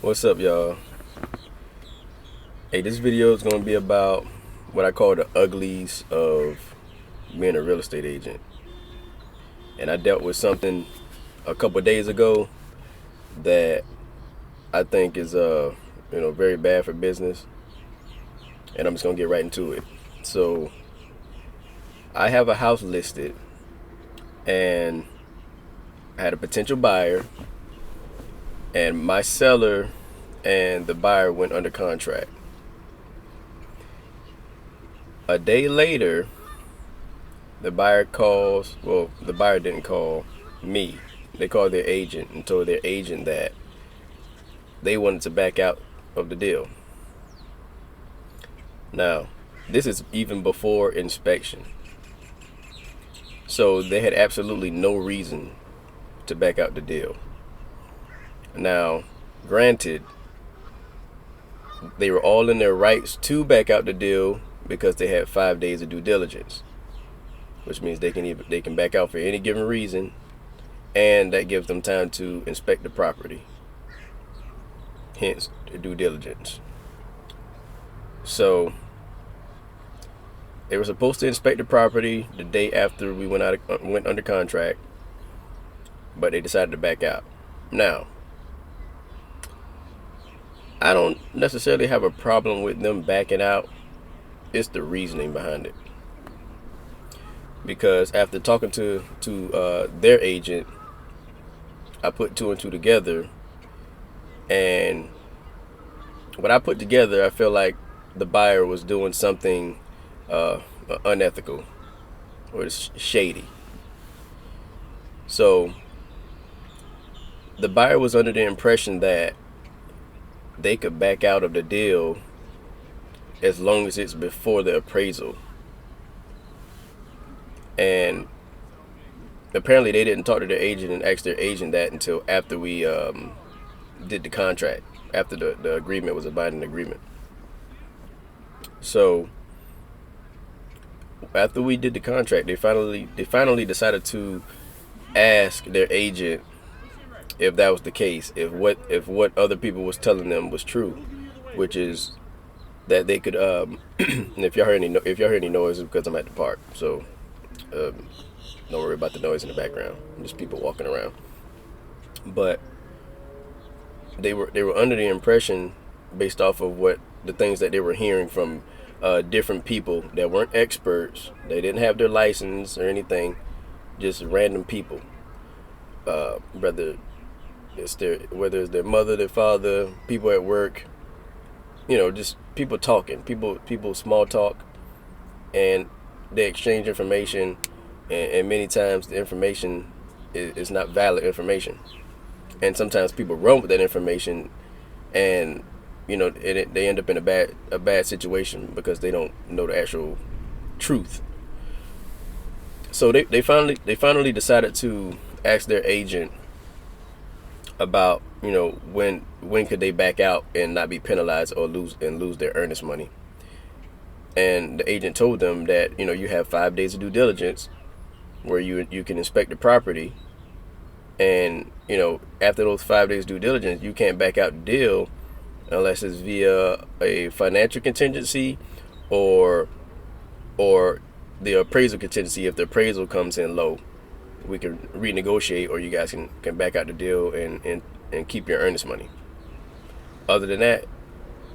What's up, y'all? Hey, this video is going to be about what I call the uglies of being a real estate agent. And I dealt with something a couple of days ago that I think is very bad for business. And I'm just going to get right into it. So, I have a house listed and I had a potential buyer, and my seller and the buyer went under contract. A day later, the buyer calls. Well, the buyer didn't call me. They called their agent and told their agent that they wanted to back out of the deal. Now, this is even before inspection. So they had absolutely no reason to back out the deal. Now, granted, they were all in their rights to back out the deal because they had 5 days of due diligence, which means they can back out for any given reason, and that gives them time to inspect the property. Hence, the due diligence. So they were supposed to inspect the property the day after we went under contract, but they decided to back out. Now, I don't necessarily have a problem with them backing out. It's the reasoning behind it. Because after talking to their agent, I put two and two together, and what I put together, I feel like the buyer was doing something unethical or shady. So the buyer was under the impression that they could back out of the deal as long as it's before the appraisal. And apparently they didn't talk to their agent and ask their agent that until after we did the contract, after the agreement was a binding agreement. So after we did the contract, they finally decided to ask their agent if that was the case, if what other people was telling them was true, which is that they could and if y'all hear any noise, it's because I'm at the park. So don't worry about the noise in the background. Just people walking around. But they were under the impression, based off of what the things that they were hearing from different people that weren't experts, they didn't have their license or anything, just random people, whether it's their mother, their father, people at work, just people talking, people small talk, and they exchange information, and many times the information is not valid information, and sometimes people run with that information, and they end up in a bad situation because they don't know the actual truth. So they finally decided to ask their agent about when could they back out and not be penalized or lose their earnest money. And the agent told them that you have 5 days of due diligence where you can inspect the property, and after those 5 days due diligence, you can't back out the deal unless it's via a financial contingency or the appraisal contingency. If the appraisal comes in low, we can renegotiate, or you guys can back out the deal and keep your earnest money. Other than that,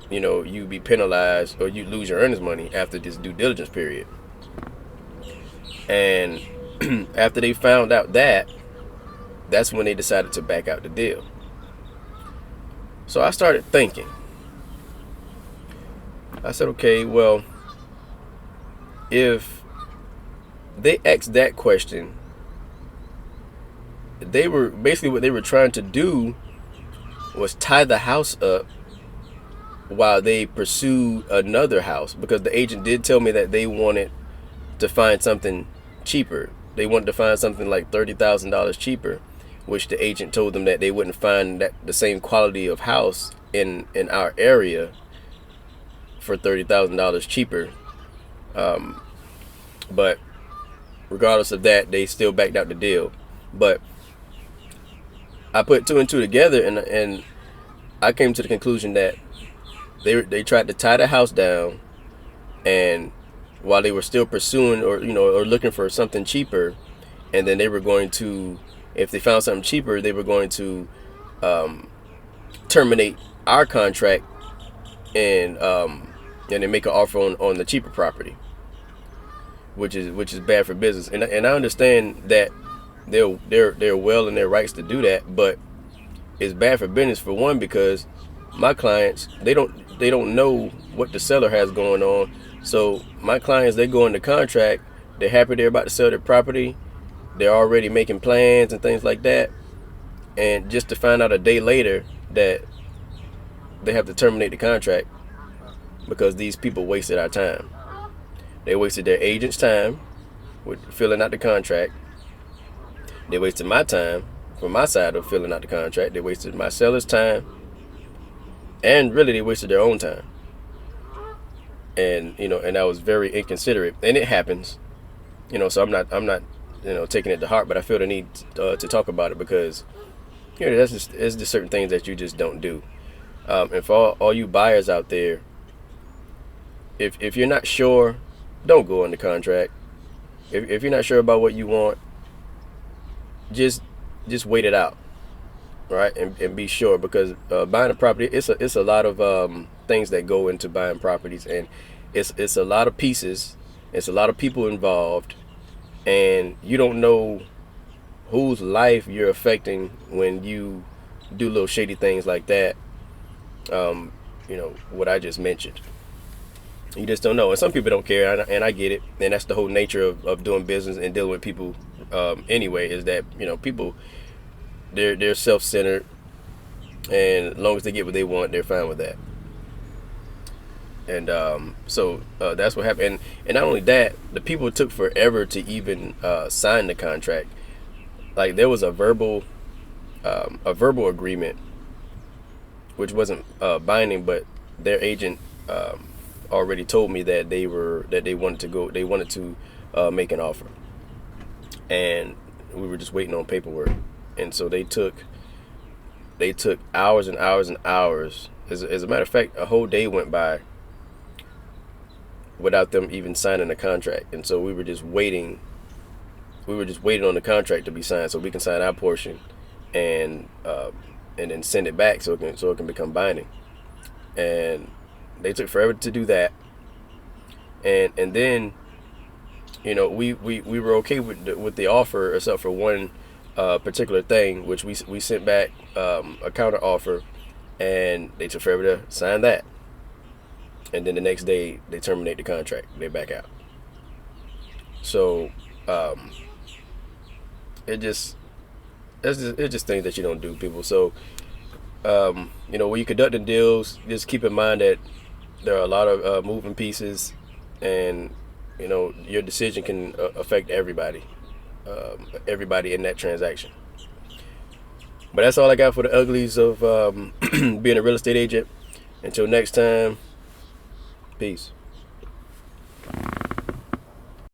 you be penalized or you lose your earnest money after this due diligence period. And after they found out that's when they decided to back out the deal. So I started thinking. I said, okay, well, if they asked that question, they were basically, what they were trying to do was tie the house up while they pursued another house, because the agent did tell me that they wanted to find something cheaper. They wanted to find something like $30,000 cheaper, which the agent told them that they wouldn't find that the same quality of house in our area for $30,000 cheaper. But regardless of that, they still backed out the deal. But I put two and two together, and I came to the conclusion that they tried to tie the house down, and while they were still pursuing or looking for something cheaper, and then they were going to, if they found something cheaper, they were going to terminate our contract and then make an offer on the cheaper property, which is bad for business. And I understand that they're well in their rights to do that, but it's bad for business for one because my clients they don't know what the seller has going on. So my clients, they go into contract, they're happy they're about to sell their property, they're already making plans and things like that, and just to find out a day later that they have to terminate the contract because these people wasted our time. They wasted their agent's time with filling out the contract. They wasted my time from my side of filling out the contract. They wasted my seller's time, and really they wasted their own time. And and that was very inconsiderate. And it happens, So I'm not taking it to heart, but I feel the need to talk about it because it's just certain things that you just don't do. And for all you buyers out there, if you're not sure, don't go into contract. If you're not sure about what you want, just wait it out, right? And be sure, because buying a property, it's a lot of things that go into buying properties, and it's a lot of pieces. It's a lot of people involved, and you don't know whose life you're affecting when you do little shady things like that. What I just mentioned. You just don't know, and some people don't care, and I get it, and that's the whole nature of doing business and dealing with people. Anyway, is that people, they're self-centered, and as long as they get what they want, they're fine with that. And so that's what happened. And not only that, the people took forever to even sign the contract. Like, there was a verbal agreement, which wasn't binding, but their agent already told me that they wanted to make an offer, and we were just waiting on paperwork. And so they took hours and hours and hours. As a matter of fact, a whole day went by without them even signing a contract. And so we were just waiting on the contract to be signed so we can sign our portion and then send it back so it can become binding. And they took forever to do that. And then we were okay with the offer, except for one particular thing, which we sent back a counter offer, and they took forever to sign that. And then the next day they terminate the contract. They back out. So it's just things that you don't do, people. So when you're conducting deals, just keep in mind that there are a lot of moving pieces, and your decision can affect everybody in that transaction. But that's all I got for the uglies of being a real estate agent. Until next time, peace.